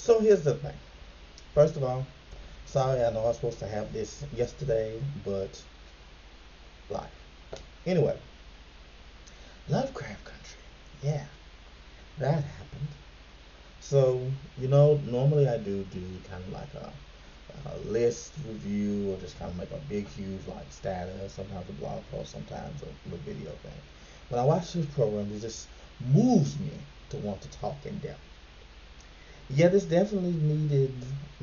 So here's the thing. First of all, sorry, I know I was supposed to have this yesterday, but life. Anyway, Lovecraft Country. Yeah, that happened. So, normally I do kind of like a list review or just kind of make a big, huge like status, sometimes a blog post, sometimes a little video thing. When I watch this program, it just moves me to want to talk in depth. Yeah, this definitely needed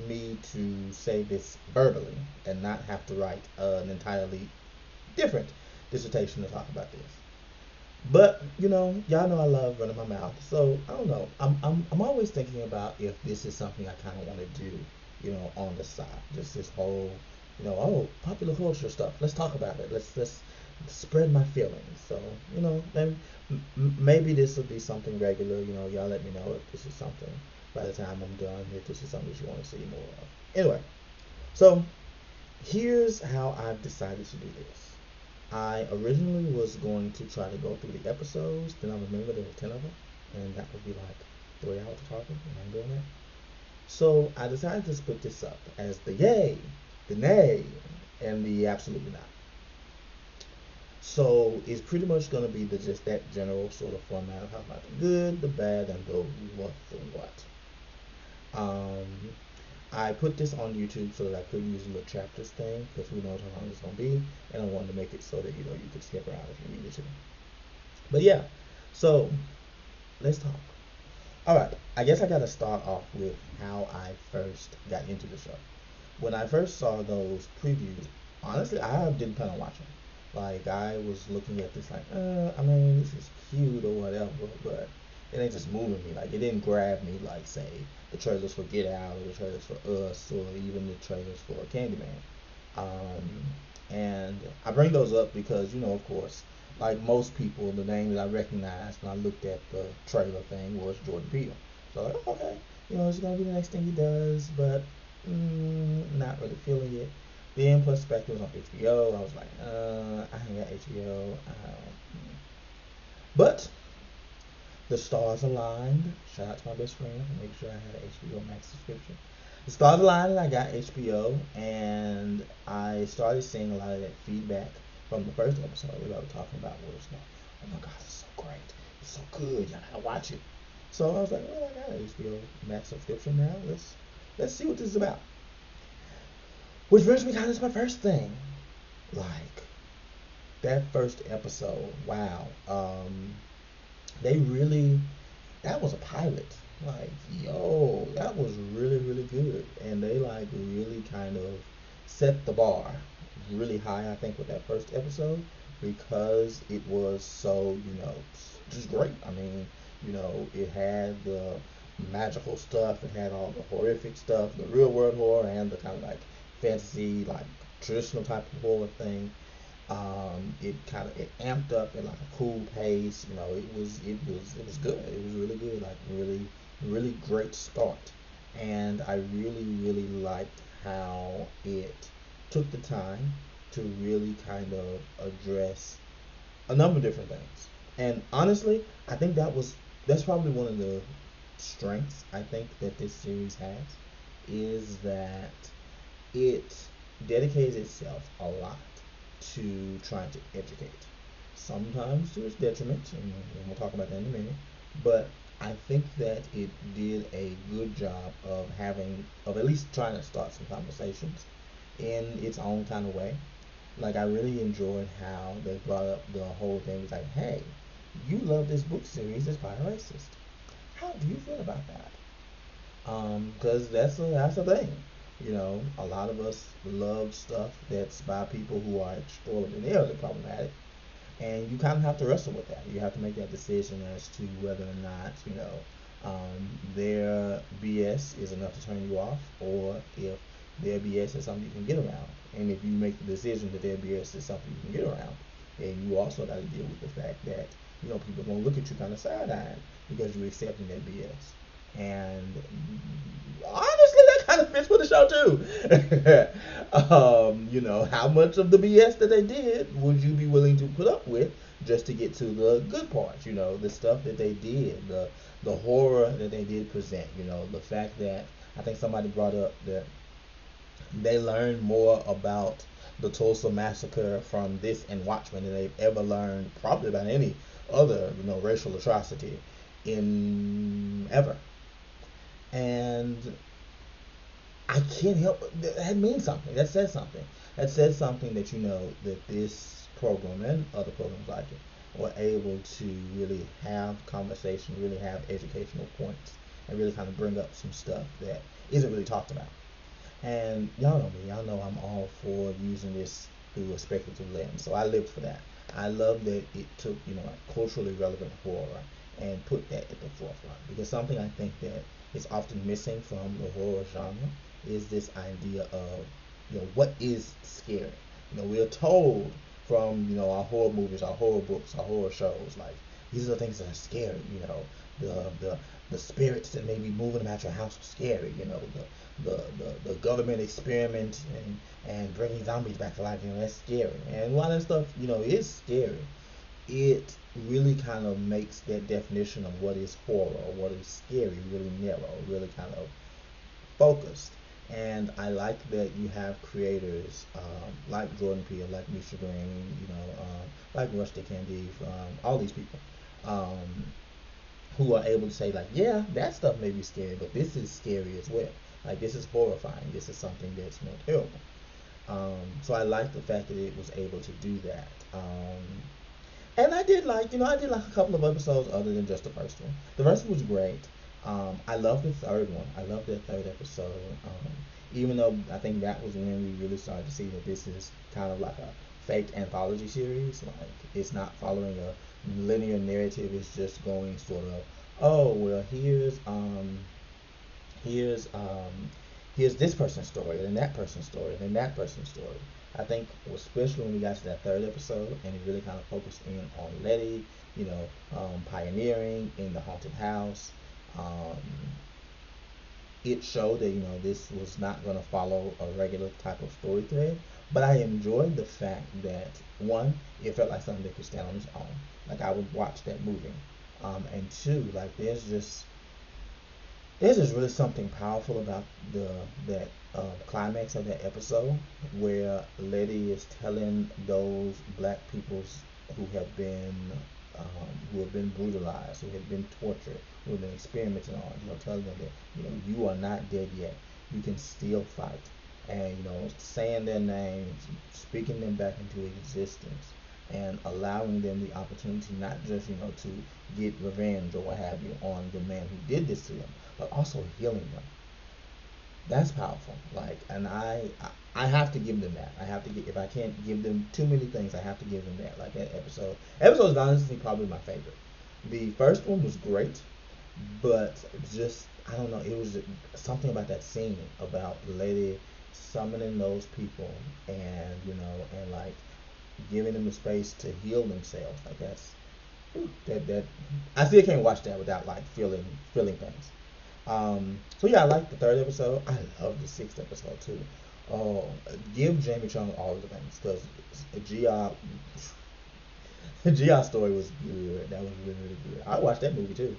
me to say this verbally and not have to write an entirely different dissertation to talk about this. But y'all know I love running my mouth, so I don't know. I'm always thinking about if this is something I kind of want to do, on the side. Just this whole, oh, popular culture stuff. Let's talk about it. Let's spread my feelings. So then maybe this will be something regular. Y'all let me know if this is something by the time I'm done. If this is something that you want to see more of. Anyway, so here's how I've decided to do this. I originally was going to try to go through the episodes, then I remembered there were 10 of them, and that would be like 3 hours of talking, and I'm doing that. So I decided to split this up as the yay, the nay, and the absolutely not. So it's pretty much going to be just that general sort of format of how about the good, the bad, and the what the what. Um, I put this on YouTube so that I could use a little chapters thing because who knows how long it's gonna be, and I wanted to make it so that you could skip around if you needed to. But yeah, so let's talk. All right, I guess I gotta start off with how I first got into the show. When I first saw those previews, honestly, I didn't plan on watching. Like I was looking at this like, I mean, this is cute or whatever, but it ain't just moving me. Like it didn't grab me like say the trailers for Get Out or the trailers for Us or even the trailers for Candyman. Um, and I bring those up because of course, like most people, the name that I recognized when I looked at the trailer thing was Jordan Peele. So like, oh, okay, it's gonna be the next thing he does, but not really feeling it. Then plus the fact it was on HBO, I was like, I ain't got HBO. But the stars aligned. Shout out to my best friend for making sure I had an HBO Max subscription. The stars aligned and I got HBO, and I started seeing a lot of that feedback from the first episode that I was talking about was like, oh my god, it's so great. It's so good. You gotta watch it. So I was like, well, I got an HBO Max subscription now. Let's see what this is about. Which brings me kind of to my first thing. Like that first episode, wow. They really that was a pilot. Like, yo, that was really, really good. And they like really kind of set the bar really high, I think, with that first episode because it was so, just great. I mean, it had the magical stuff, it had all the horrific stuff, the real world horror and the kind of like fantasy, like traditional type of horror thing. It amped up at like a cool pace. It was good. It was really good. Like really really great start. And I really really liked how it took the time to really kind of address a number of different things. And honestly, I think that's probably one of the strengths I think that this series has is that it dedicates itself a lot to trying to educate. Sometimes to its detriment, and we'll talk about that in a minute. But I think that it did a good job of at least trying to start some conversations in its own kind of way. Like I really enjoyed how they brought up the whole thing. It's like, hey, you love this book series that's by a racist. How do you feel about that? Because that's a thing. A lot of us love stuff that's by people who are extraordinarily problematic, and you kind of have to wrestle with that. You have to make that decision as to whether or not their BS is enough to turn you off, or if their BS is something you can get around. And if you make the decision that their BS is something you can get around, then you also got to deal with the fact that people are gonna look at you kind of side-eyed because you're accepting their BS. And honestly, that kind of fits with the show too. How much of the BS that they did would you be willing to put up with just to get to the good parts, the stuff that they did, the horror that they did present, the fact that I think somebody brought up that they learned more about the Tulsa massacre from this and Watchmen than they've ever learned probably about any other, racial atrocity in ever. And I can't help that means something. That says something. That says something that that this program and other programs like it were able to really have conversation, really have educational points, and really kind of bring up some stuff that isn't really talked about. And y'all know me. Y'all know I'm all for using this through a speculative lens. So I lived for that. I love that it took, like culturally relevant horror and put that at the forefront. Because something I think that is often missing from the horror genre is this idea of, what is scary. We're told from, our horror movies, our horror books, our horror shows, like these are the things that are scary, the spirits that may be moving about your house are scary, the government experiment and bringing zombies back to life, that's scary. And while that stuff, is scary, it really kind of makes that definition of what is horror or what is scary really narrow, really kind of focused. And I like that you have creators like Jordan Peele, like Misha Green, like Rusty Candide, all these people, um, who are able to say like, yeah, that stuff may be scary, but this is scary as well. Like this is horrifying. This is something that's terrible. So I like the fact that it was able to do that. And I did like a couple of episodes other than just the first one. The first one was great. I love the third one. I love that third episode. Even though I think that was when we really started to see that this is kind of like a fake anthology series. Like it's not following a linear narrative. It's just going sort of, oh well, here's here's this person's story, and that person's story, and then that person's story. I think especially when we got to that third episode, and it really kind of focused in on Letty, pioneering in the haunted house. Um, it showed that this was not going to follow a regular type of story thread, but I enjoyed the fact that one, it felt like something that could stand on its own. Like I would watch that movie, and two, like there's just really something powerful about the that climax of that episode where Letty is telling those black peoples who have been brutalized, who have been tortured, who have been experimented on, telling them that you are not dead yet. You can still fight, and saying their names, speaking them back into existence, and allowing them the opportunity not just to get revenge or what have you on the man who did this to them, but also healing them. That's powerful. Like, and I have to give them that. I have to get if I can't give them too many things, I have to give them that. Like that episode. Episode is honestly probably my favorite. The first one was great, but just I don't know. It was something about that scene about Lady summoning those people, and and like giving them the space to heal themselves. Like that I still can't watch that without like feeling things. So yeah, I like the third episode. I love the sixth episode too. Oh, give Jamie Chung all of the things because Gia Gia's story was good. That was really really good. I watched that movie too.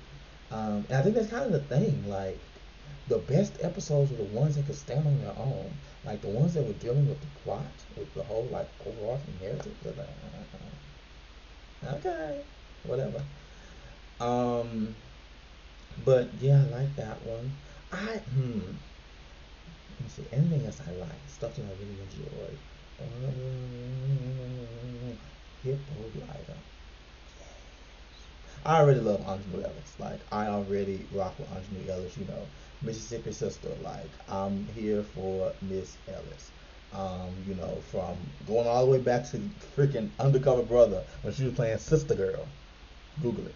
And I think that's kind of the thing. Like the best episodes were the ones that could stand on their own. Like the ones that were dealing with the plot, with the whole like overarching narrative. They're like, okay, whatever. Um, but yeah, I like that one. Let me see. Anything else I like? Stuff that I really enjoyed. Hippo Glider. I already love Anjanou Ellis. Like I already rock with Anjanou Ellis. Mississippi Sister. Like I'm here for Miss Ellis. From going all the way back to freaking Undercover Brother when she was playing Sister Girl. Google it.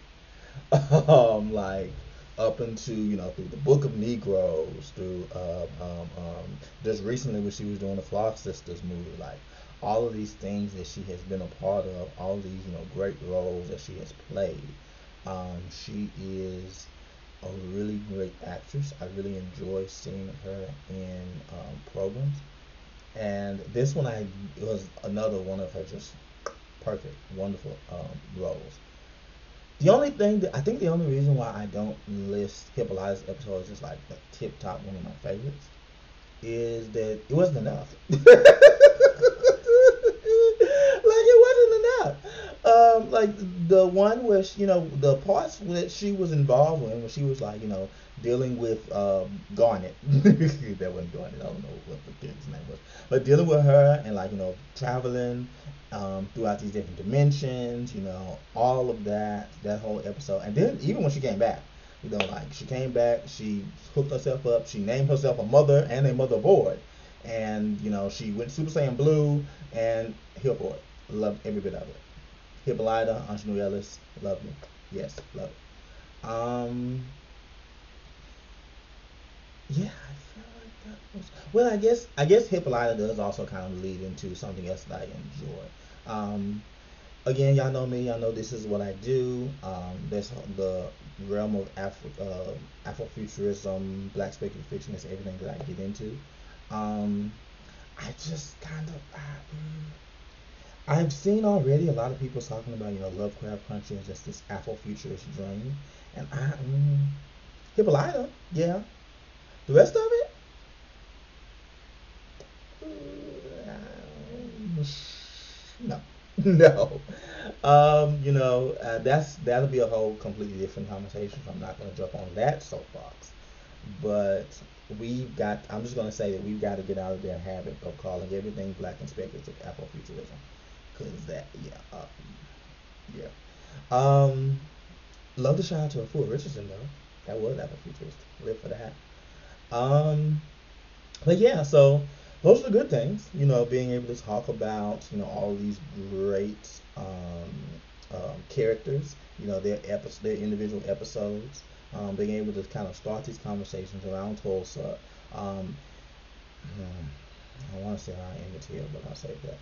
Like up into through the Book of Negroes, through just recently when she was doing the Flock Sisters movie, like all of these things that she has been a part of, all of these great roles that she has played. She is a really great actress. I really enjoy seeing her in programs, and this one I it was another one of her just perfect, wonderful roles. The only thing that I think the only reason why I don't list Hippolyta's episodes as like the tip top one of my favorites is that it wasn't enough. Like it wasn't enough. Like the one where the parts that she was involved in when she was like dealing with Garnet. That wasn't Garnet. I don't know what the kid's name was, but dealing with her and like traveling throughout these different dimensions. All of that whole episode, and then even when she came back. Like she came back, she hooked herself up, she named herself a mother and a motherboard. And, she went Super Saiyan Blue and Hipboard. Loved every bit of it. Hippolyta, Aunjanue Ellis, love me. Yes, love it. Yeah, I feel like that was well. I guess Hippolyta does also kind of lead into something else that I enjoy. Again, y'all know me. Y'all know this is what I do. That's the realm of Afrofuturism, Black speculative fiction. Is everything that I get into. Um, I just kind of I've seen already a lot of people talking about Lovecraft Country as just this Afrofuturist dream, and Hippolyta, yeah. The rest of it, no, no. That'll be a whole completely different conversation. So I'm not going to jump on that soapbox. But I'm just going to say that we've got to get out of their habit of calling everything black and speculative Afrofuturism. Because yeah. Love to shout out to a Full Richardson though. That was Afrofuturist. Live for that. Um, but yeah, so those are the good things, being able to talk about, all these great characters, their individual episodes, being able to kind of start these conversations around Tulsa. I want to say around Emmett Till, but I'll say that.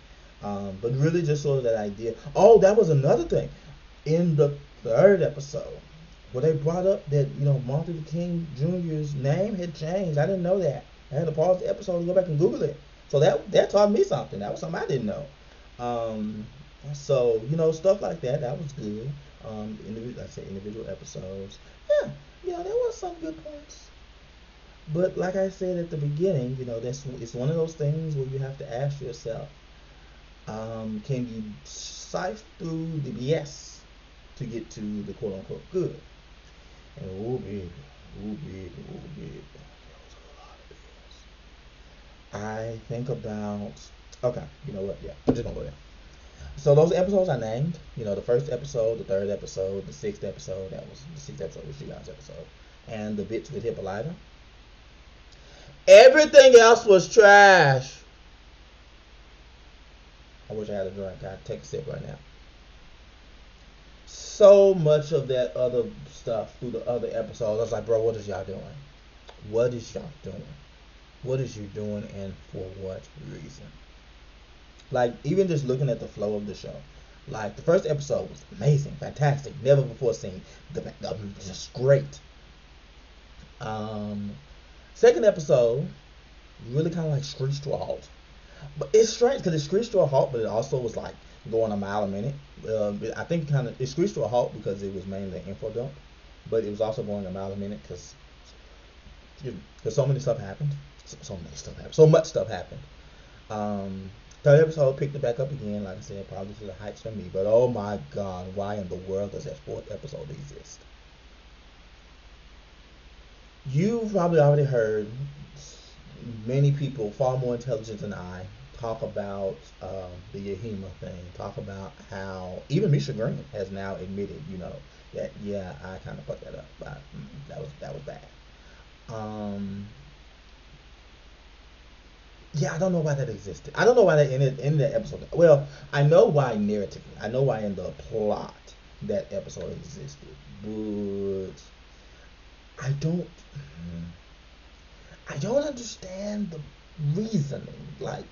But really just sort of that idea. Oh, that was another thing. In the third episode, where they brought up that, Martin Luther King Jr.'s name had changed. I didn't know that. I had to pause the episode and go back and Google it. So that taught me something. That was something I didn't know. So stuff like that. That was good. Like I say, individual episodes. Yeah, there was some good points. But like I said at the beginning, it's one of those things where you have to ask yourself, can you sift through the BS to get to the quote unquote good? And oh baby, oh baby, oh baby, there was a lot of BS. I think about okay, you know what? Yeah, I'm just gonna go there. So those episodes I named, the first episode, the third episode, the sixth episode, the sixth episode was you guys' episode, and the bits with Hippolyta. Everything else was trash. I wish I had a drink. I'd take a sip right now. So much of that other stuff through the other episodes, I was like, bro, what is y'all doing? What is y'all doing? What is you doing and for what reason? Like, even just looking at the flow of the show. Like, the first episode was amazing, fantastic, never before seen. Just great. Second episode really kind of like screeched to a halt. But it's strange because it screeched to a halt, but it also was like going a mile a minute. I think it screeched to a halt because it was mainly an info dump, but it was also going a mile a minute because so many stuff happened. So much stuff happened. Third episode picked it back up again, like I said, probably to the heights for me. But oh my God, why in the world does that fourth episode exist? You've probably already heard many people far more intelligent than I talk about the Yahima thing. Talk about how even Misha Green has now admitted, that yeah, I kind of fucked that up. But that was bad. Yeah, I don't know why that existed. I don't know why that in that episode. Well, I know why narratively. I know why in the plot that episode existed, but I don't. I don't understand the reasoning. Like,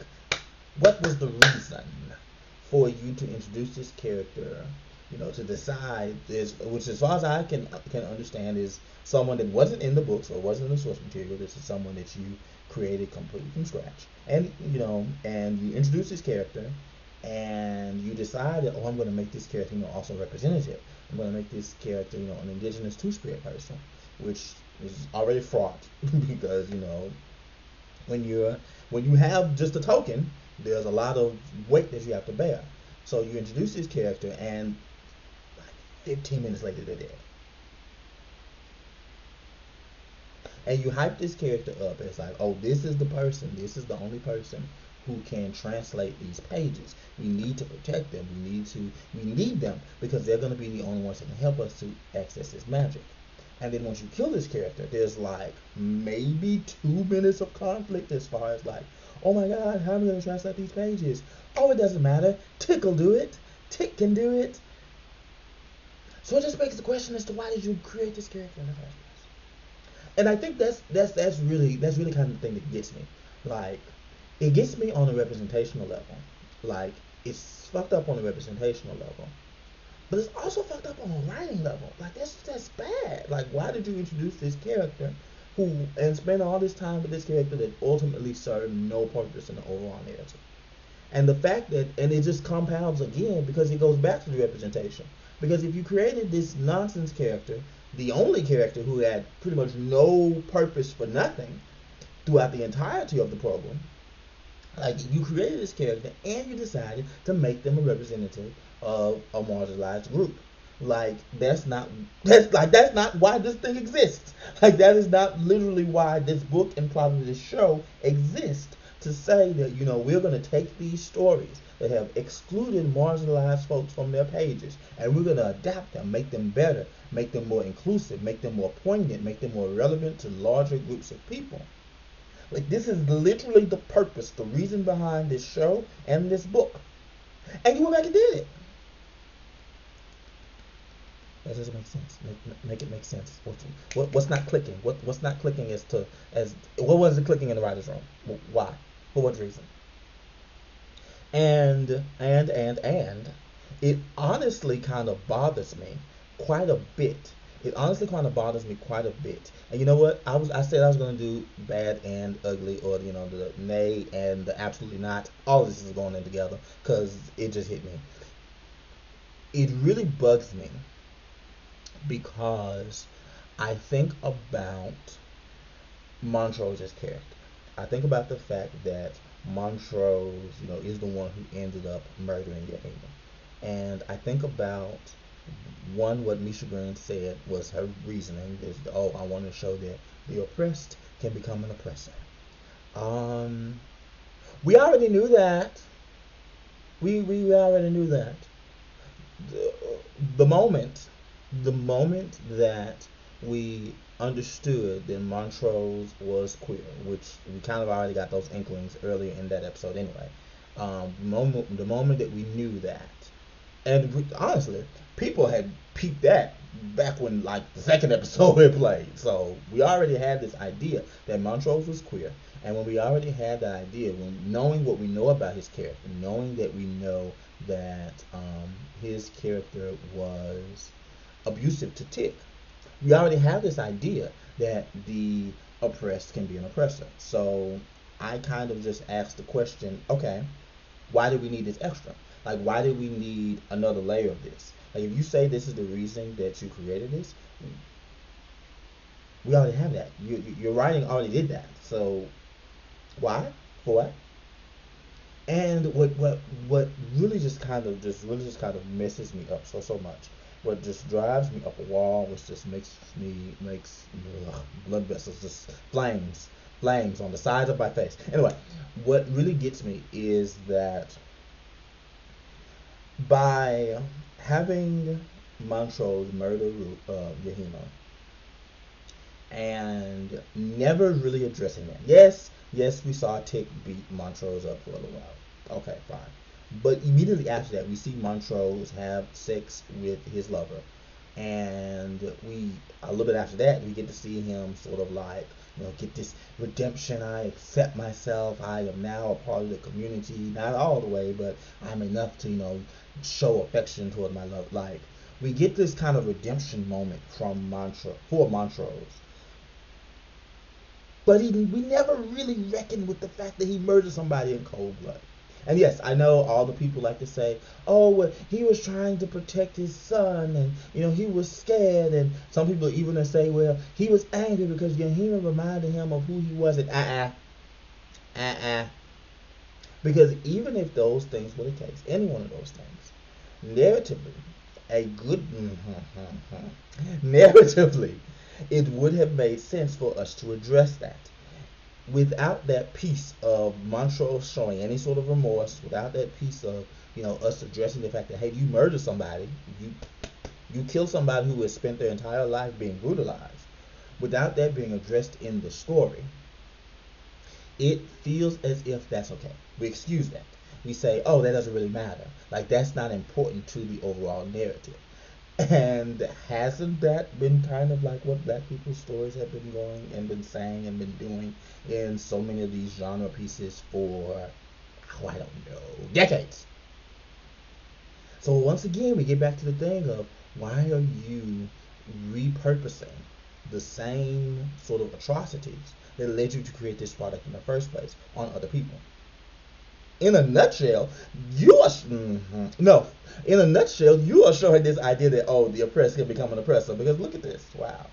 what was the reason for you to introduce this character? To decide this, which as far as I can understand, is someone that wasn't in the books or wasn't in the source material. This is someone that you created completely from scratch, and and you introduce this character, and you decide that, oh, I'm going to make this character, also representative. I'm going to make this character, an indigenous two-spirit person, which is already fraught because when you have just a token, there's a lot of weight that you have to bear. So you introduce this character, and like 15 minutes later they're dead. And you hype this character up. It's like, oh, this is the person. This is the only person who can translate these pages. We need to protect them. We need them because they're going to be the only ones that can help us to access this magic. And then once you kill this character, there's like maybe 2 minutes of conflict as far as like, oh my God, how am I going to translate these pages? Oh, it doesn't matter. Tick will do it. Tick can do it. So it just begs the question as to why did you create this character in the first place? And I think that's really kind of the thing that gets me. Like, it gets me on a representational level. Like, it's fucked up on a representational level, but it's also fucked up on a writing level. Like, that's bad. Like, why did you introduce this character and spend all this time with this character that ultimately served no purpose in the overall narrative? And the fact that, and it just compounds again because it goes back to the representation. Because if you created this nonsense character, the only character who had pretty much no purpose for nothing throughout the entirety of the program, like, you created this character and you decided to make them a representative of a marginalized group. Like, that's not why this thing exists. Like, that is not literally why this book and probably this show exist. To say that, we're going to take these stories that have excluded marginalized folks from their pages and we're going to adapt them, make them better, make them more inclusive, make them more poignant, make them more relevant to larger groups of people. Like, this is literally the purpose, the reason behind this show and this book. And you went back and did it. That doesn't make sense. Make it make sense. What's not clicking? What's not clicking as what wasn't clicking in the writer's room? Why? For what reason? And it honestly kind of bothers me quite a bit. It honestly kind of bothers me quite a bit. And you know what? I said I was going to do bad and ugly, or the nay and the absolutely not. All of this is going in together because it just hit me. It really bugs me because I think about Montrose's character. I think about the fact that Montrose, is the one who ended up murdering Yahima. And I think about what Misha Green said was her reasoning is, I want to show that the oppressed can become an oppressor. We already knew that. We already knew that. The moment that we understood that Montrose was queer, which we kind of already got those inklings earlier in that episode anyway. The moment that we knew that, and honestly, people had peeped that back when like the second episode had played. So we already had this idea that Montrose was queer, and when we already had that idea, when knowing what we know about his character, knowing that we know that his character was abusive to Tick, we already have this idea that the oppressed can be an oppressor. So I kind of just asked the question, okay, why do we need this extra? Like, why do we need another layer of this? Like, if you say this is the reason that you created this, we already have that. Your writing already did that. So why? For what? And what really just kind of messes me up so much, what just drives me up a wall, which just makes blood vessels just flames on the sides of my face. Anyway, what really gets me is that by having Montrose murder Yahima and never really addressing that. Yes, we saw Tick beat Montrose up for a little while. Okay, fine. But immediately after that, we see Montrose have sex with his lover. And a little bit after that, we get to see him sort of like, get this redemption. I accept myself. I am now a part of the community. Not all the way, but I'm enough to, show affection toward my love. Like, we get this kind of redemption moment from Montrose. But we never really reckoned with the fact that he murdered somebody in cold blood. And yes, I know all the people like to say, "Oh, well, he was trying to protect his son, and he was scared." And some people even say, "Well, he was angry because Yahima reminded him of who he was." And because even if those things were the case, any one of those things, narratively, a good narratively, it would have made sense for us to address that. Without that piece of Montrose showing any sort of remorse, without that piece of us addressing the fact that, hey, you murdered somebody, you kill somebody who has spent their entire life being brutalized, without that being addressed in the story, it feels as if that's okay. We excuse that. We say, oh, that doesn't really matter. Like, that's not important to the overall narrative. And hasn't that been kind of like what Black people's stories have been going and been saying and been doing in so many of these genre pieces for, oh, I don't know, decades? So once again, we get back to the thing of, why are you repurposing the same sort of atrocities that led you to create this product in the first place on other people? In a nutshell, you are no. In a nutshell, you are showing this idea that, oh, the oppressed can become an oppressor, because look at this. Wow.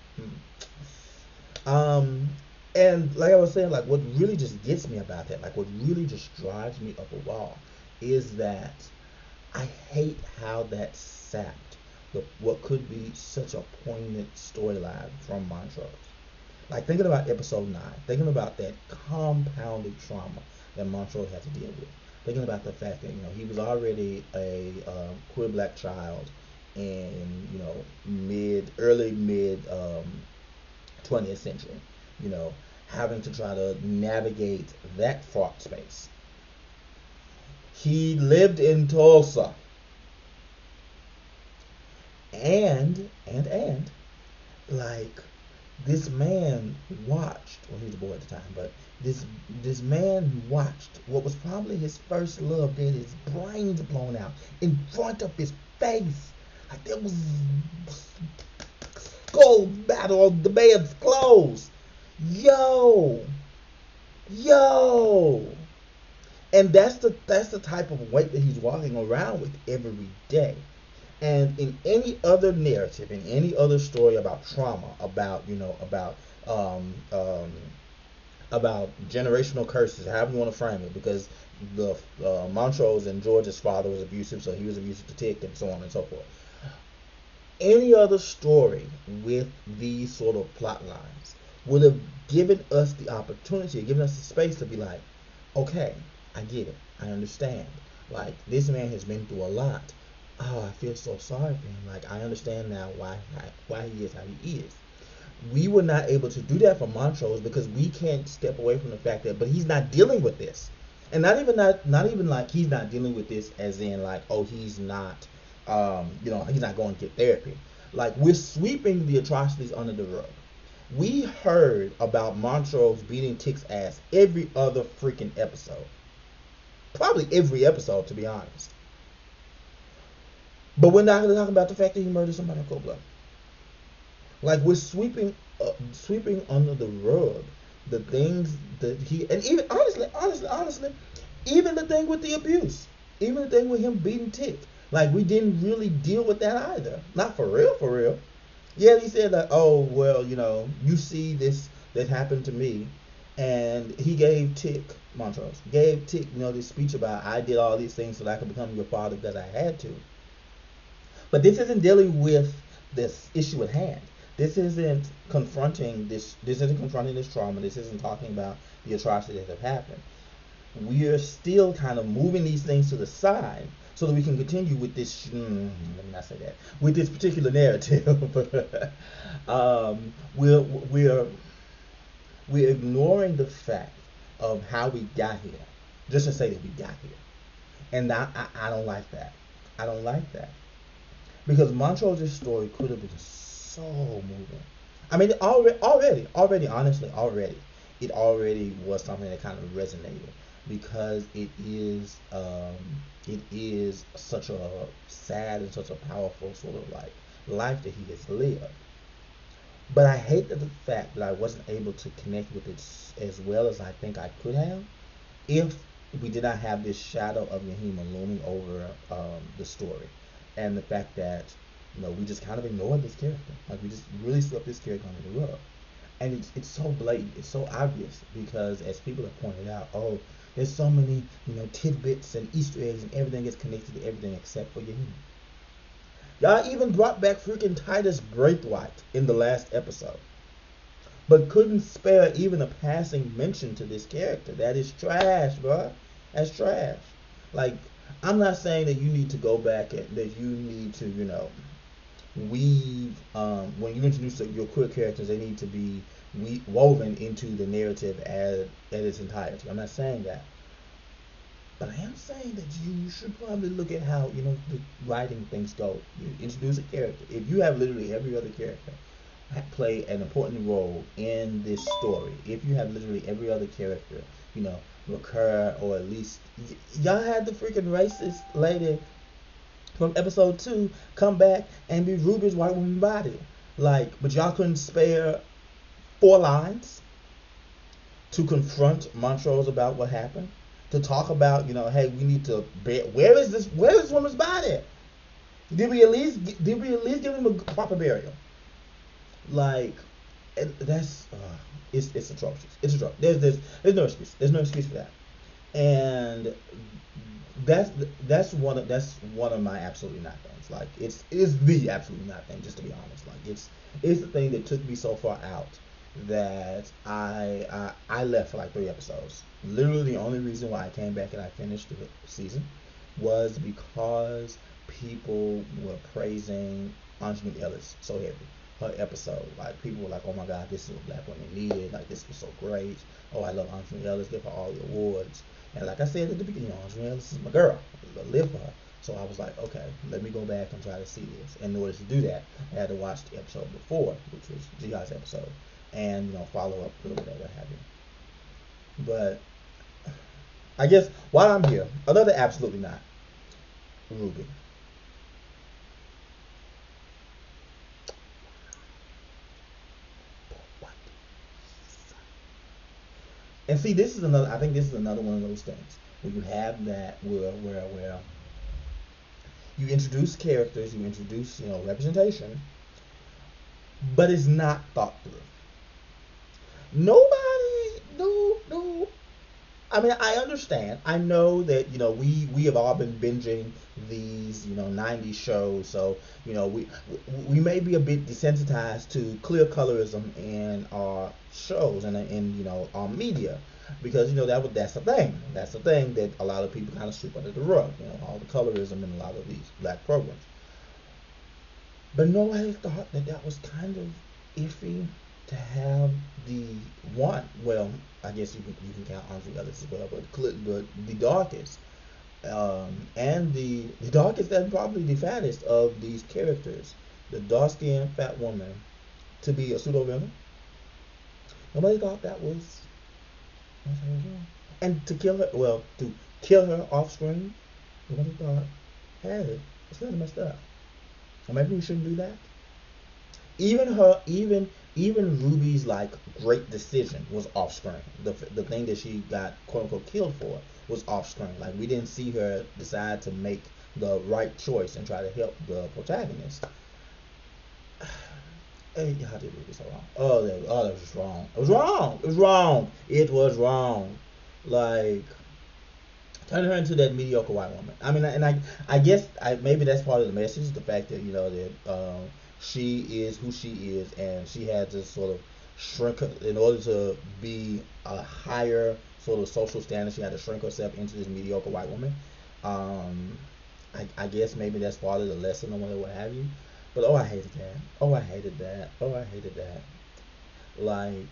Um, and like I was saying, like, what really just gets me about that, like what really just drives me up a wall, is that I hate how that sapped what could be such a poignant storyline from Montrose. Like, thinking about episode 9, thinking about that compounded trauma that Montrose had to deal with, thinking about the fact that he was already a queer Black child in early mid 20th century, you know, having to try to navigate that fraught space. He lived in Tulsa, and like, this man watched, well, he was a boy at the time, but this man watched what was probably his first love get his brains blown out in front of his face. Like, there was skull battle on the man's clothes. Yo, yo. And that's the type of weight that he's walking around with every day. And in any other narrative, in any other story about trauma, about um, um, about generational curses, however you want to frame it, because the Montrose and George's father was abusive, so he was abusive to Tick, and so on and so forth. Any other story with these sort of plot lines would have given us the opportunity, given us the space to be like, okay, I get it, I understand. Like, this man has been through a lot. Oh, I feel so sorry for him. Like, I understand now why he is how he is. We were not able to do that for Montrose because we can't step away from the fact that, but he's not dealing with this, and not even like he's not dealing with this as in like, oh, he's not, he's not going to get therapy. Like, we're sweeping the atrocities under the rug. We heard about Montrose beating Tick's ass every other freaking episode, probably every episode, to be honest. But we're not going to talk about the fact that he murdered somebody in cold blood. Like, we're sweeping under the rug the things that he, and even honestly, even the thing with the abuse, even the thing with him beating Tick. Like, we didn't really deal with that either. Not for real, for real. Yeah, he said that, oh, well, you see this that happened to me, and he gave Tick, Montrose, gave Tick, this speech about, I did all these things so that I could become your father because I had to. But this isn't dealing with this issue at hand. This isn't confronting this. This isn't confronting this trauma. This isn't talking about the atrocities that have happened. We are still kind of moving these things to the side so that we can continue with this. Let me not say that. With this particular narrative, we're ignoring the fact of how we got here, just to say that we got here, and I don't like that. I don't like that. Because Montrose's story could have been so moving. I mean, honestly, it already was something that kind of resonated because it is such a sad and such a powerful sort of like life that he has lived. But I hate that the fact that I wasn't able to connect with it as well as I think I could have if we did not have this shadow of Yahima looming over the story, and the fact that we just kind of ignored this character, like we just really swept this character under the rug, and it's so blatant, it's so obvious because as people have pointed out, oh, there's so many tidbits and Easter eggs and everything is connected to everything except for Yahima. Y'all even brought back freaking Titus Braithwaite in the last episode, but couldn't spare even a passing mention to this character. That is trash, bro. That's trash. Like, I'm not saying that you need to go back and that you need to, weave. When you introduce your queer characters, they need to be woven into the narrative at its entirety. I'm not saying that, but I am saying that you should probably look at how the writing things go. You introduce a character. If you have literally every other character play an important role in this story, if you have literally every other character, recur, or at least y'all had the freaking racist lady from episode 2 come back and be Ruby's white woman body, like, but y'all couldn't spare 4 lines to confront Montrose about what happened, to talk about, hey, we need to where is this woman's body? Did we at least give him a proper burial? Like, that's it's atrocious. It's atrocious. There's no excuse. There's no excuse for that. And that's one of my absolutely not things. Like, it's the absolutely not thing. Just to be honest, like it's the thing that took me so far out that I left for like 3 episodes. Literally, the only reason why I came back and I finished the season was because people were praising Anjani Ellis so heavy. Her episode, like, people were like, "Oh my God, this is what Black women needed. Like, this was so great. Oh, I love Anjani Ellis. Give her all the awards." And like I said at the beginning, Anjani Ellis is my girl. I live for her. So I was like, okay, let me go back and try to see this. And in order to do that, I had to watch the episode before, which was Jihad's episode, and follow up a little bit, what have you. But I guess while I'm here, another absolutely not, Ruby. And see, this is another. I think this is another one of those things where you have that where you introduce characters, you introduce representation, but it's not thought through. Nobody, no. I mean, I understand. I know that we have all been binging these 90s shows, so we may be a bit desensitized to clear colorism in our shows and in our media, because that's the thing. That's the thing that a lot of people kind of sweep under the rug. All the colorism in a lot of these black programs. But nobody thought that that was kind of iffy to have the one. Well, I guess you can count Andre Ellis as well, but the darkest, and the darkest and probably the fattest of these characters, the dark-skinned fat woman, to be a pseudo villain. Nobody thought that was and to kill her off screen. Nobody thought, hey, it's kind of messed up. Or maybe we shouldn't do that. Even Ruby's like great decision was off screen. The thing that she got quote unquote killed for was off screen. Like, we didn't see her decide to make the right choice and try to help the protagonist. Hey, how did Ruby so wrong? That was just wrong. It was wrong. It was wrong. It was wrong. Like, turning her into that mediocre white woman. I mean, and I guess maybe that's part of the message, the fact that that she is who she is, and she had to sort of shrink in order to be a higher sort of social standard. She had to shrink herself into this mediocre white woman. I guess maybe that's part of the lesson or what have you. But I hated that. Oh, I hated that. Oh, I hated that. Like,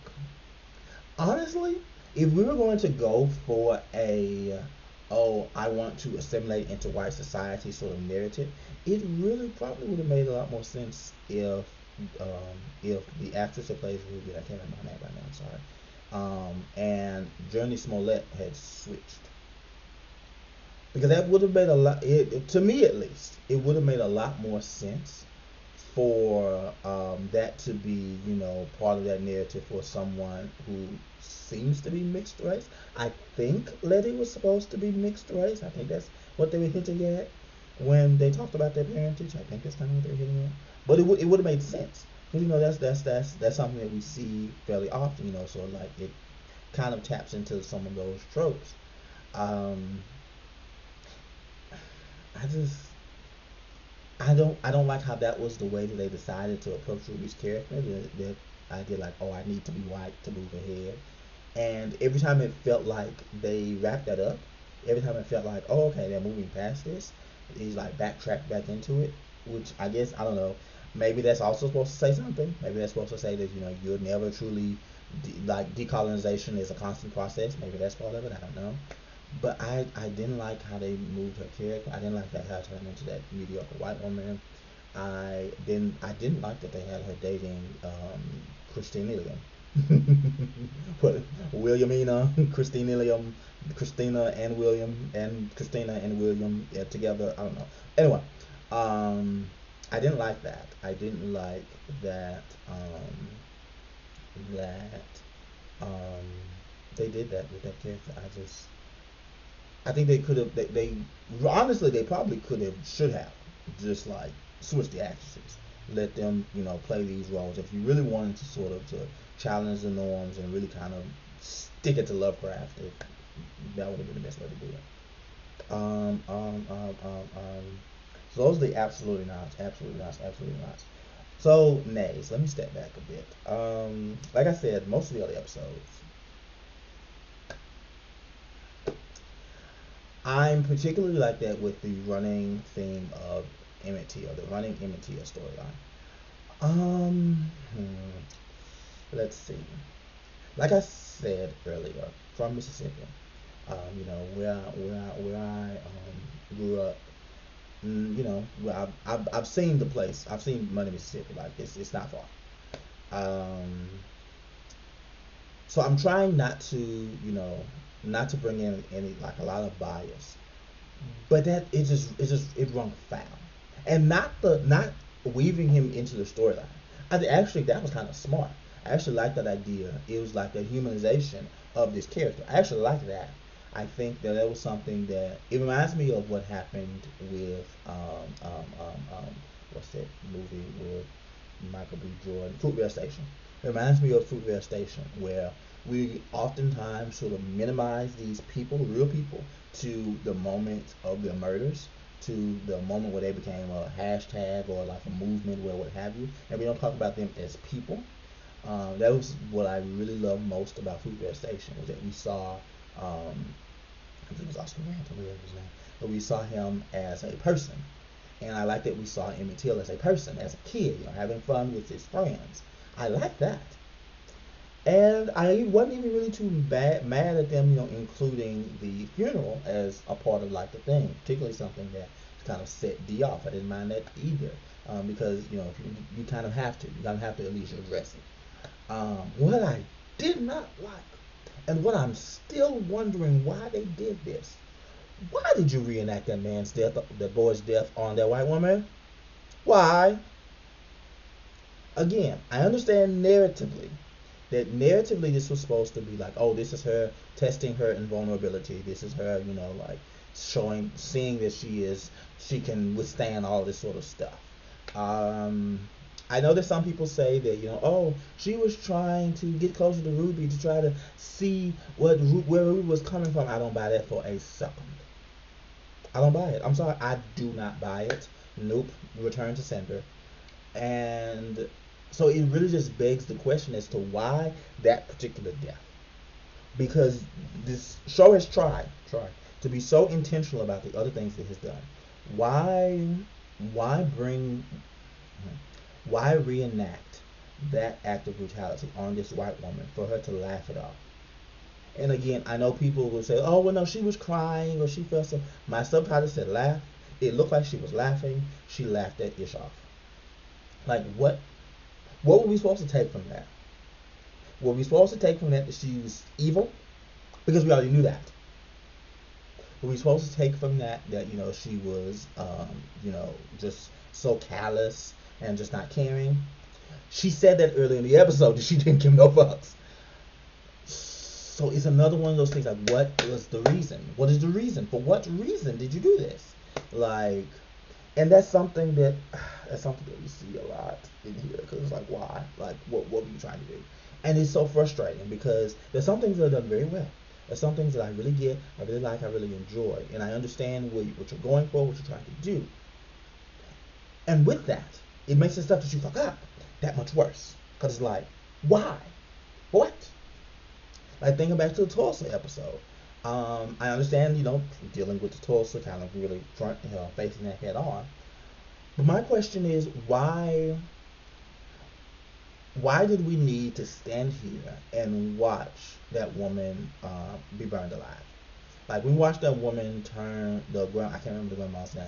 honestly, if we were going to go for a I want to assimilate into white society sort of narrative, it really probably would have made a lot more sense if the actress that plays Ruby, I can't remember her name right now, I'm sorry, and Journey Smollett had switched, because that would have made a lot. To me, at least, it would have made a lot more sense for that to be, part of that narrative for someone who seems to be mixed race. I think Letty was supposed to be mixed race. I think that's what they were hinting at when they talked about their parentage. I think that's kind of what they were hitting at. But it would have made sense. Because, that's something that we see fairly often, so like it kind of taps into some of those tropes. Um, I just I don't like how that was the way that they decided to approach Ruby's character. The idea like, oh, I need to be white to move ahead. And every time it felt like they wrapped that up, every time it felt like, oh, okay, they're moving past this, he's like backtrack back into it, which I guess, I don't know. Maybe that's also supposed to say something. Maybe that's supposed to say that, you're never truly, like, decolonization is a constant process. Maybe that's part of it. I don't know. But I didn't like how they moved her character. I didn't like that how turned into that mediocre white woman. I didn't like that they had her dating Christine Ilium. What, Williamina, Christine Ilium, Christina and William, and Christina and William, yeah, together. I don't know. Anyway, I didn't like that. I didn't like that that um, they did that with that character. I think they could have. They honestly, they probably could have, should have, just like switched the actresses, let them, play these roles. If you really wanted to sort of to challenge the norms and really kind of stick it to Lovecraft, that would have been the best way to do it. So those are the absolutely not, absolutely not, absolutely not. So nays. Let me step back a bit. Like I said, most of the other episodes, I'm particularly like that with the running theme of Emmett Till, the running Emmett Till storyline. Um, hmm, let's see. Like I said earlier, from Mississippi, where I grew up. Where I've seen the place. I've seen Money, Mississippi. Like it's not far. Um, so I'm trying not to, not to bring in any like a lot of bias, but that it rung foul, and not weaving him into the storyline. Actually that was kind of smart. I actually like that idea. It was like the humanization of this character. I actually like that. I think that was something that it reminds me of what happened with what's that movie with Michael B. Jordan, Fruitvale Station. It reminds me of Fruitvale Station, where we oftentimes sort of minimize these people, real people, to the moment of their murders, to the moment where they became a hashtag or like a movement, or what have you, and we don't talk about them as people. That was what I really loved most about Fruitvale Station, was that we saw, I think it was Oscar Grant, or whatever his name, but we saw him as a person, and I like that we saw Emmett Till as a person, as a kid, having fun with his friends. I like that. And I wasn't even really too mad at them, including the funeral as a part of like the thing, particularly something that kind of set D off. I didn't mind that either, because if you kind of have to, at least address it. What I did not like, and what I'm still wondering why they did this. Why did you reenact that man's death, the boy's death on that white woman? Why? Again, I understand narratively that narratively this was supposed to be like, oh, this is her testing her invulnerability. This is her, like seeing that she can withstand all this sort of stuff. Um, I know that some people say that, oh, she was trying to get closer to Ruby to try to see where Ruby was coming from. I don't buy that for a second. I don't buy it. I'm sorry, I do not buy it. Nope. Return to sender. And so it really just begs the question as to why that particular death. Because this show has tried to be so intentional about the other things it has done. Why why bring why reenact that act of brutality on this white woman for her to laugh it off? And again, I know people will say, "Oh, well, no, she was crying or she felt so." My subtitle said laugh. It looked like she was laughing. She laughed that ish off. Like what? What were we supposed to take from that? Were we supposed to take from that she was evil? Because we already knew that. Were we supposed to take from that she was, just so callous, and just not caring. She said that earlier in the episode that she didn't give no fucks. So it's another one of those things like, what was the reason? What is the reason? For what reason did you do this? Like, and that's something that we see a lot in here because it's like, why? Like, what were you trying to do? And it's so frustrating because there's some things that are done very well. There's some things that I really get, I really like, I really enjoy, and I understand what you're going for, what you're trying to do. And with that, it makes the stuff that you fuck up that much worse. Because it's like, why? What? Like thinking back to the Tulsa episode. I understand, dealing with the Tulsa kind of really facing that head on. But my question is, why did we need to stand here and watch that woman be burned alive? Like we watched that woman turn I can't remember the grandma's name.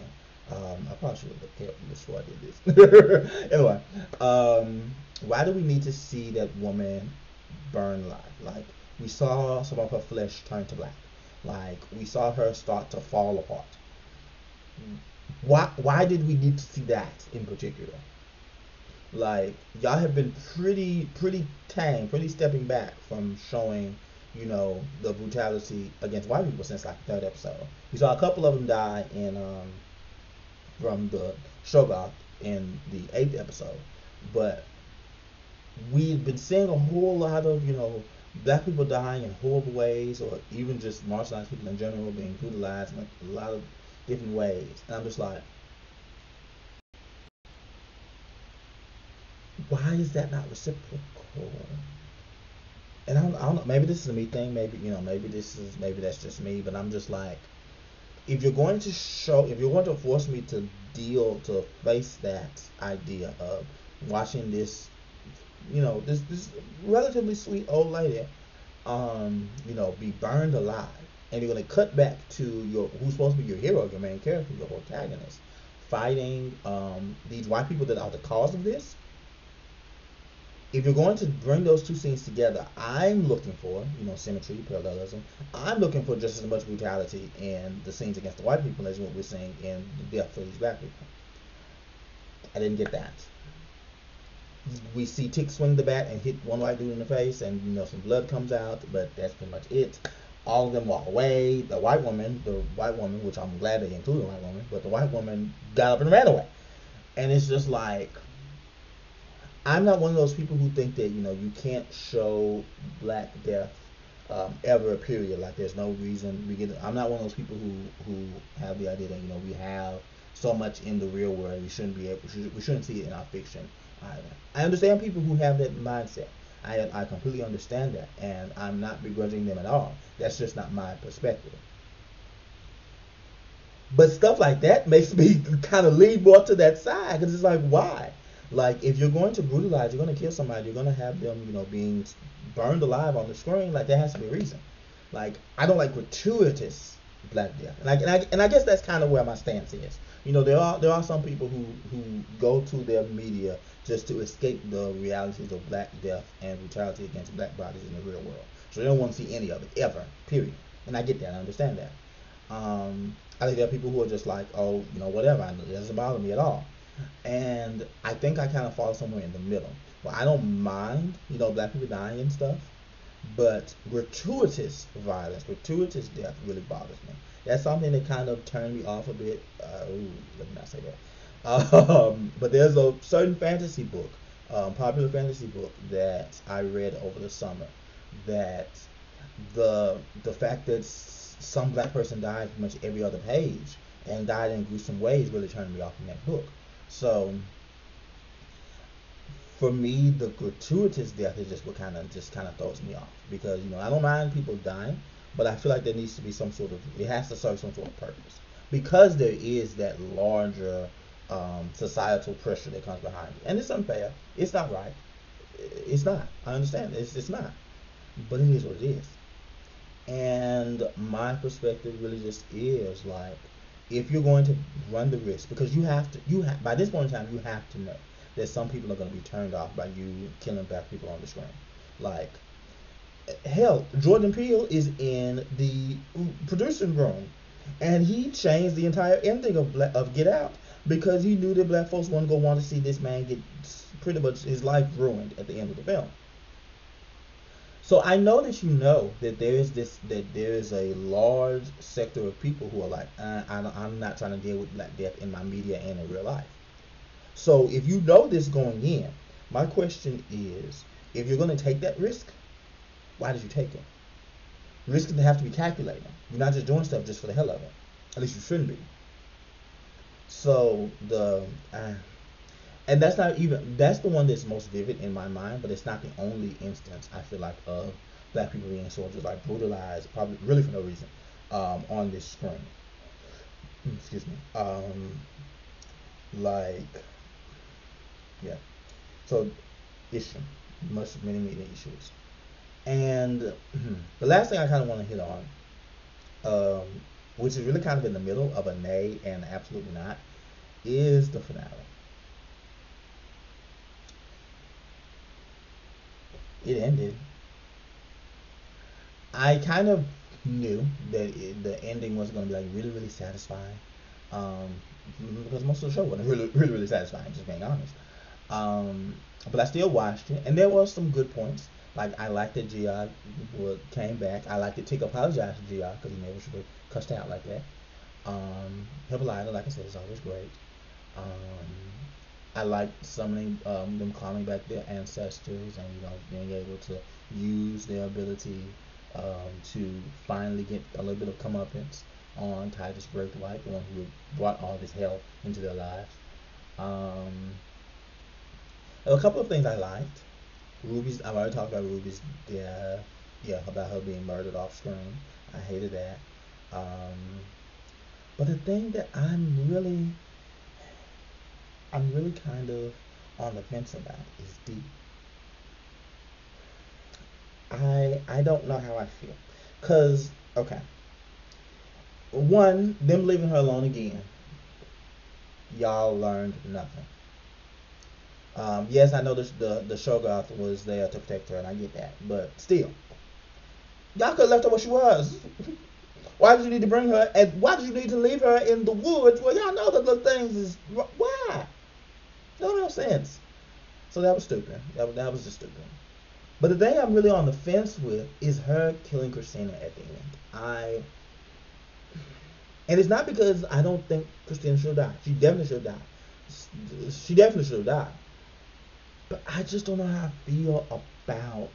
I probably should have looked careful before I did this. Anyway, why do we need to see that woman burn alive? Like we saw some of her flesh turn to black. Like we saw her start to fall apart. Why did we need to see that in particular? Like y'all have been pretty tame, pretty stepping back from showing, the brutality against white people since like the third episode. We saw a couple of them die in from the Shogoth in the eighth episode, but we've been seeing a whole lot of black people dying in horrible ways, or even just marginalized people in general being brutalized in a lot of different ways. And I'm just like, why is that not reciprocal? And I don't know. Maybe this is a me thing. Maybe that's just me. But I'm just like, if you're going to force me to face that idea of watching this relatively sweet old lady, be burned alive, and you're gonna cut back to who's supposed to be your hero, your main character, your protagonist, fighting these white people that are the cause of this. If you're going to bring those two scenes together, I'm looking for, symmetry, parallelism. I'm looking for just as much brutality in the scenes against the white people as what we're seeing in the death of these black people. I didn't get that. We see Tick swing the bat and hit one white dude in the face, and some blood comes out, but that's pretty much it. All of them walk away. The white woman, which I'm glad they included the white woman, but the white woman got up and ran away. And it's just like, I'm not one of those people who think that you can't show black death ever, period. Like there's no reason I'm not one of those people who have the idea that we have so much in the real world we shouldn't see it in our fiction either. I understand people who have that mindset. I completely understand that, and I'm not begrudging them at all. That's just not my perspective. But stuff like that makes me kind of lean more to that side because it's like, why? Like, if you're going to brutalize, you're going to kill somebody, you're going to have them, being burned alive on the screen. Like, there has to be a reason. Like, I don't like gratuitous black death, and I guess that's kind of where my stance is. There are some people who go to their media just to escape the realities of black death and brutality against black bodies in the real world. So they don't want to see any of it ever, period. And I get that, I understand that. I think there are people who are just like, oh, whatever, it doesn't bother me at all. And I think I kind of fall somewhere in the middle. Well, I don't mind, black people dying and stuff, but gratuitous violence, gratuitous death really bothers me. That's something that kind of turned me off a bit. Let me not say that. But there's a certain fantasy book, popular fantasy book that I read over the summer, that the fact that some black person died pretty much every other page and died in gruesome ways really turned me off from that book. So for me, the gratuitous death is just what kind of throws me off, because I don't mind people dying, but I feel like there needs to be it has to serve some sort of purpose, because there is that larger societal pressure that comes behind it, and it's unfair. It's not right. It's not. I understand. It's not. But it is what it is. And my perspective really just is like, if you're going to run the risk, because by this point in time, you have to know that some people are going to be turned off by you killing black people on the screen. Like, hell, Jordan Peele is in the producing room, and he changed the entire ending of Get Out because he knew that black folks weren't gonna want to see this man get pretty much his life ruined at the end of the film. So I know that you know that there is a large sector of people who are like, I'm not trying to deal with Black Death in my media and in real life. So if you know this going in, my question is, if you're going to take that risk, why did you take it? Risk doesn't have to be calculated. You're not just doing stuff just for the hell of it. At least you shouldn't be. So and that's the one that's most vivid in my mind, but it's not the only instance I feel like of black people being soldiers like brutalized, probably really for no reason, on this screen. Excuse me. Like yeah. So issue, many issues, and the last thing I kind of want to hit on, um, which is really kind of in the middle of a nay and absolutely not, is the finale. It ended. I kind of knew that the ending was going to be like really, really satisfying, um, because most of the show wasn't really satisfying. Just being honest. But I still watched it, and there was some good points. Like I liked that Gia came back. I liked that Tick apologized to Gia because he never should have cussed out like that. Hippolyta, like I said, is always great. Um, I like summoning them calling back their ancestors and being able to use their ability to finally get a little bit of comeuppance on Titus Braithwaite, the one who brought all this hell into their lives. Um, a couple of things I liked. Ruby's. I've already talked about Ruby's death. Yeah, about her being murdered off screen. I hated that. Um, but the thing that I'm really kind of on the fence about is Dee. I don't know how I feel, cause okay, one, them leaving her alone again, y'all learned nothing. Yes, I know the Shogoth was there to protect her, and I get that, but still, y'all could have left her where she was. Why did you need to bring her, and why did you need to leave her in the woods where y'all know that the things is why? No sense. So that was stupid. That was just stupid. But the thing I'm really on the fence with is her killing Christina at the end. And it's not because I don't think Christina should have died. She definitely should have died. She definitely should have died. But I just don't know how I feel about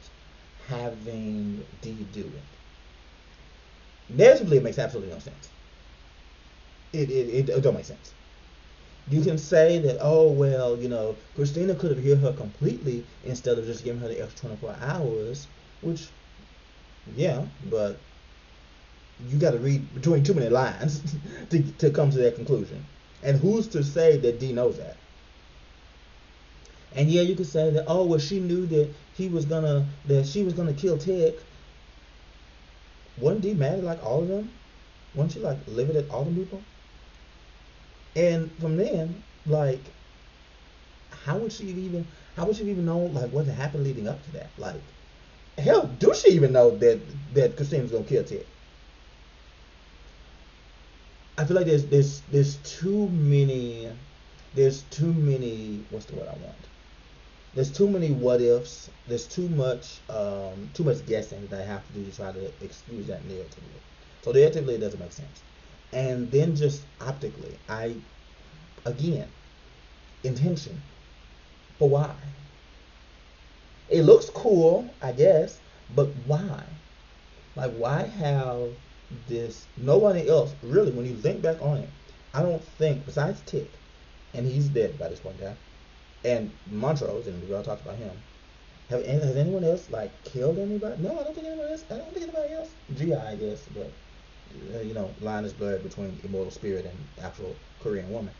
having Dee do it. Narratively, it makes absolutely no sense. It don't make sense. You can say that, oh well, Christina could have healed her completely instead of just giving her the extra 24 hours, which yeah, but you got to read between too many lines to come to that conclusion. And who's to say that Dee knows that? And yeah, you could say that, oh well, she knew that she was gonna kill Ted. Wasn't Dee mad at like all of them? Wasn't she like livid at all the people? And from then, like, how would she have even known like what had happened leading up to that? Like, hell, do she even know that Christina's gonna kill Ted? I feel like there's too many what's the word I want? There's too many what ifs. There's too much guessing that I have to do to try to excuse that narratively. So narratively it doesn't make sense. And then just optically, again, intention. But why? It looks cool, I guess, but why? Like, why have this? Nobody else, really, when you think back on it, I don't think, besides Tick, and he's dead by this point in time, and Montrose, and we all talked about him, has anyone else, like, killed anybody? No, I don't think anyone else, I don't think anybody else. GI, I guess, but, line is blurred between immortal spirit and actual Korean woman.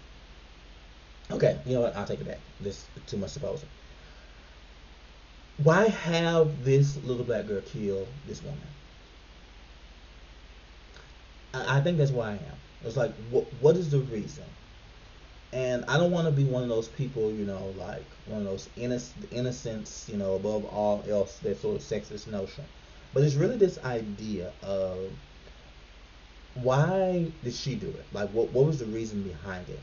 Okay, you know what? I'll take it back. This is too much supposing. Why have this little black girl kill this woman? I think that's why I am. It's like, what is the reason? And I don't want to be one of those people, like one of those innocents, above all else, that sort of sexist notion. But it's really this idea of why did she do it? Like, what was the reason behind it?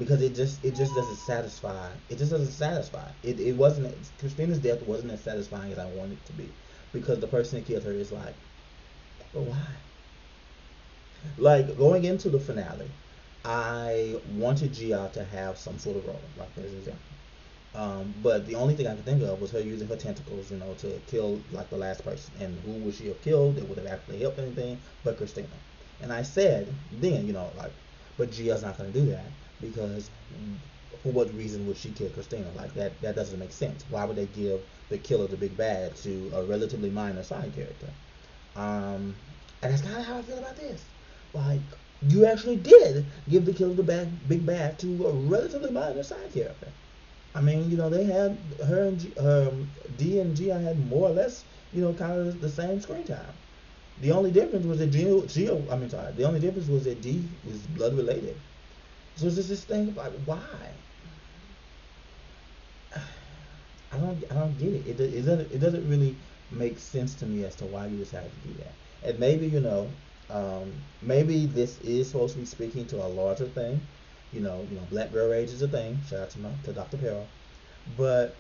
because it just doesn't satisfy. It just doesn't satisfy. It wasn't Christina's death wasn't as satisfying as I wanted it to be, because the person that killed her is like, but why? Like going into the finale, I wanted Gia to have some sort of role, like as an example. But the only thing I could think of was her using her tentacles, to kill like the last person. And who would she have killed that would have actually helped anything but Christina? And I said then, like, but Gia's not going to do that because for what reason would she kill Christina? Like that doesn't make sense. Why would they give the killer the big bad to a relatively minor side character? And that's kind of how I feel about this. Like, you actually did give the killer the big bad to a relatively minor side character. I mean, they had her and D and Gia had more or less, kind of the same screen time. The only difference was that I mean, sorry, the only difference was that D was blood related. So it's just this thing like, why? I don't get it. It doesn't really make sense to me as to why you decided to do that. And maybe maybe this is supposed to be speaking to a larger thing. Black girl rage is a thing. Shout out to Dr. Perro. But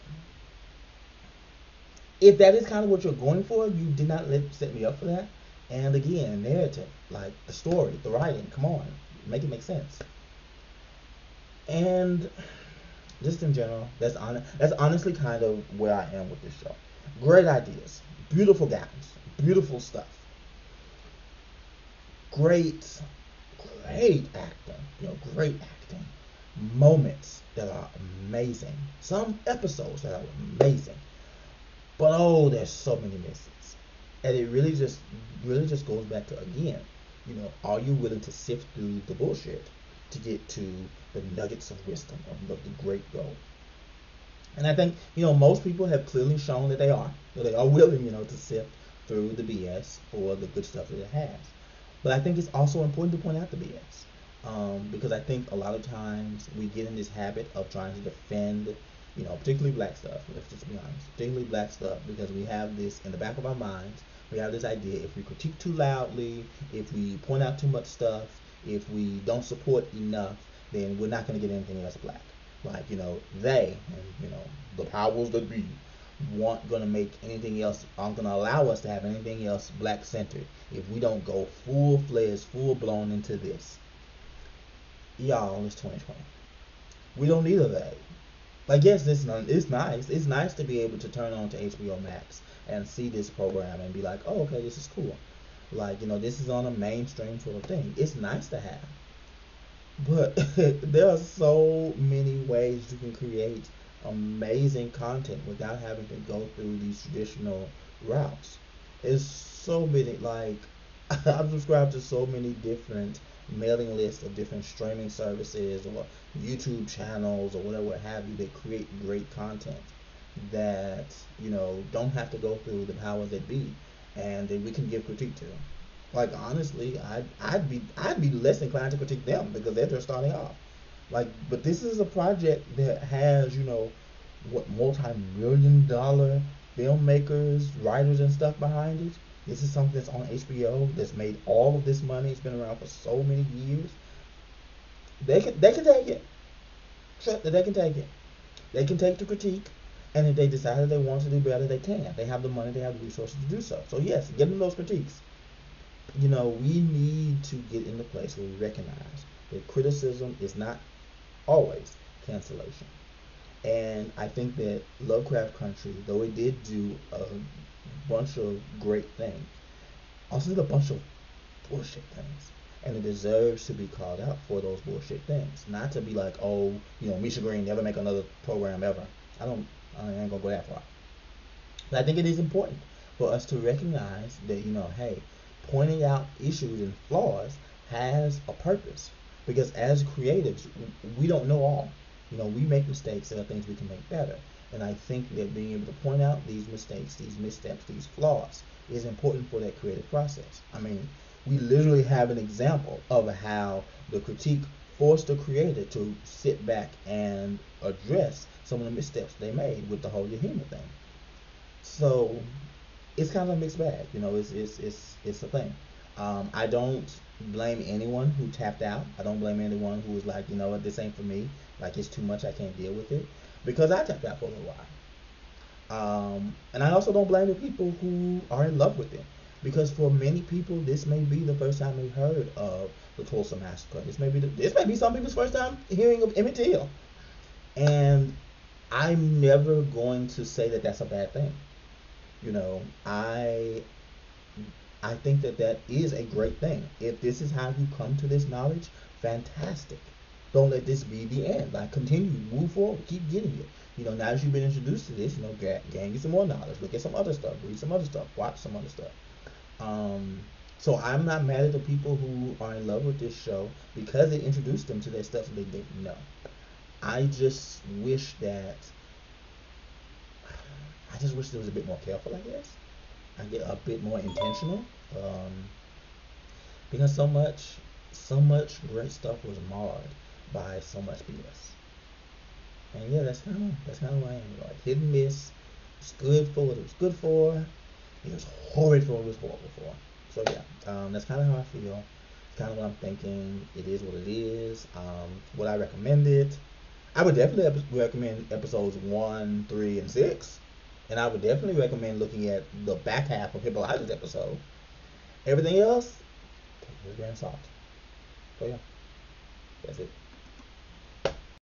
if that is kind of what you're going for, you did not set me up for that. And again, narrative, like the story, the writing, come on, make it make sense. And just in general, that's honestly kind of where I am with this show. Great ideas, beautiful gowns, beautiful stuff, great, great acting, great acting, moments that are amazing, some episodes that are amazing, but oh, there's so many misses, and it really just goes back to, again, are you willing to sift through the bullshit to get to the nuggets of wisdom of the great goal? And I think, most people have clearly shown that they are willing, to sift through the BS for the good stuff that it has. But I think it's also important to point out the BS. Because I think a lot of times we get in this habit of trying to defend, particularly black stuff, let's just be honest, particularly black stuff, because we have this in the back of our minds. We have this idea: if we critique too loudly, if we point out too much stuff, if we don't support enough, then we're not going to get anything else black. Like, they, and, the powers that be, aren't going to make anything else, aren't going to allow us to have anything else black centered if we don't go full fledged, full blown into this. Y'all, it's 2020. We don't need a that. Like, yes, it's nice. It's nice to be able to turn on to HBO Max and see this program and be like, oh, okay, this is cool. Like, this is on a mainstream sort of thing. It's nice to have. But there are so many ways you can create amazing content without having to go through these traditional routes. It's so many, like, I've subscribed to so many different mailing lists of different streaming services or YouTube channels or whatever have you that create great content that, don't have to go through the powers that be and that we can give critique to. Like, honestly, I'd be less inclined to critique them because they're just starting off. Like, but this is a project that has, what, multi-million-dollar filmmakers, writers, and stuff behind it. This is something that's on HBO that's made all of this money. It's been around for so many years. They can take it. They can take it. They can take the critique, and if they decide that they want to do better, they can. They have the money, they have the resources to do so. So yes, give them those critiques. We need to get in the place where we recognize that criticism is not always cancellation. And I think that Lovecraft Country, though it did do a bunch of great things, also did a bunch of bullshit things. And it deserves to be called out for those bullshit things. Not to be like, oh, Misha Green, never make another program ever. I ain't gonna go that far. But I think it is important for us to recognize that, hey, pointing out issues and flaws has a purpose. Because as creatives, we don't know all. We make mistakes. There are things we can make better. And I think that being able to point out these mistakes, these missteps, these flaws is important for that creative process. I mean, we literally have an example of how the critique forced the creator to sit back and address some of the missteps they made with the whole Yahima thing. So it's kind of a mixed bag, it's a thing. I don't blame anyone who tapped out. I don't blame anyone who was like, you know what, this ain't for me. Like it's too much. I can't deal with it, because I tapped out for a little while. And I also don't blame the people who are in love with it, because for many people, this may be the first time they heard of the Tulsa Massacre. This may be some people's first time hearing of Emmett Till, and I'm never going to say that that's a bad thing. You know, I think that that is a great thing. If this is how you come to this knowledge, fantastic. Don't let this be the end. Like continue, move forward, keep getting it. You know, now that you've been introduced to this, you know, gain you some more knowledge. Look at some other stuff, read some other stuff, watch some other stuff. Um, so I'm not mad at the people who are in love with this show because it introduced them to their stuff that they didn't know. I just wish that I just wish there was a bit more careful. I guess I get a bit more intentional. Um, because so much great stuff was marred by so much BS. And yeah, that's kind of why I am. Like hit and miss. It's good for what it was good for. It was horrid for what it was horrible for. So yeah, that's kind of how I feel. It's kind of what I'm thinking. It is what it is. Would I recommend it? I would definitely recommend episodes 1, 3, and 6, and I would definitely recommend looking at the back half of Hippolyta's episode. Everything else, take it with a grain of salt. So yeah, that's it.